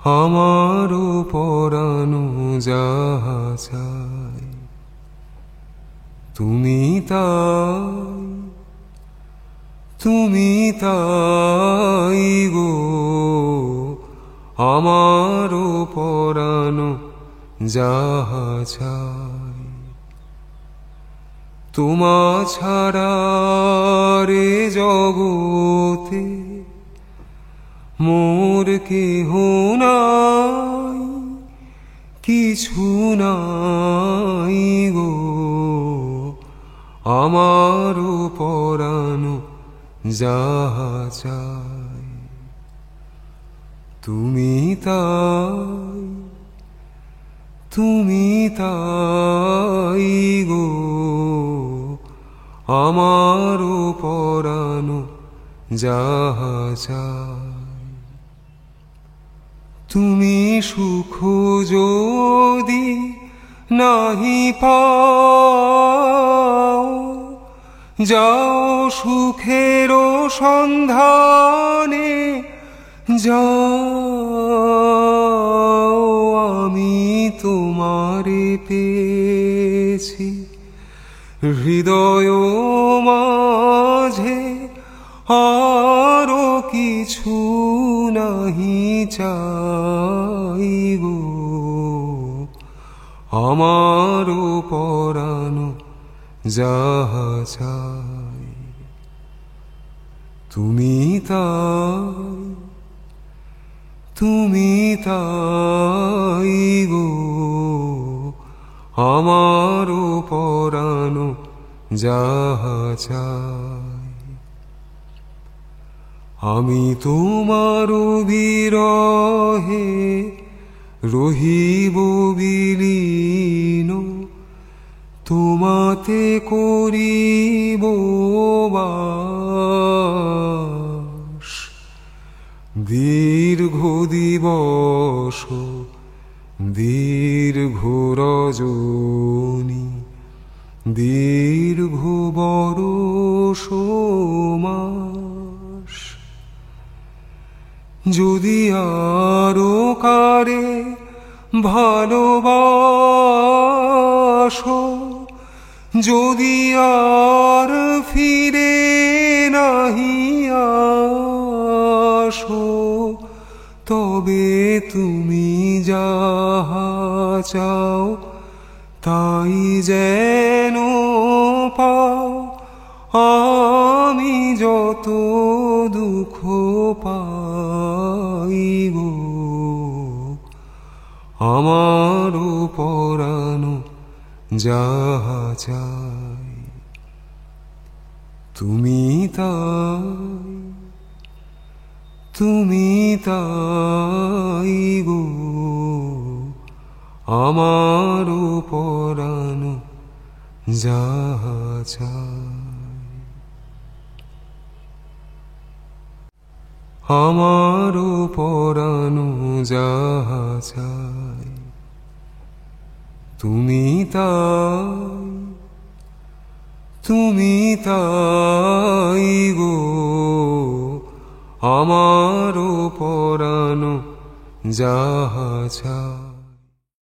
আমারও পরানো যাহা চাই তুমি তাই গো আমারও পরানো যাহা চাই তোমা ছাড়া রে জগতে মোর কেহ নাই কিছু নাই গো আমারও পরানো যাহা চাই তুমি তাই গো আমারও পরানো যাহা চাই তুমি সুখ যদি নাহি পাও যাও সুখের সন্ধানে যাও আমি তোমারে পেয়েছি হৃদয় মাঝে আরো কিছু নাহি চাই গো আমারও পরানো যাহা চাই তুমি তাই গো আমারও পরানো যাহা চাই আমি তোমার বিরহে রহিব বিলীন তোমাতে করিব বাস দীর্ঘ দিবস দীর্ঘ রজনী দীর্ঘ বরষ মাস যদি আরো কারে ভালোবাসো যদি আর ফিরে নাহি আসো তবে তুমি যাহা চাও তাই যেন পাও আমি যত দুঃখ পাই গো আমারও পরানো যাহা চাই তুমি তাই গো আমারও পরানো যাহা চাই আমারও পরানো যাহা চাই তুমি তাই গো আমারও পরানো যাহা চাই।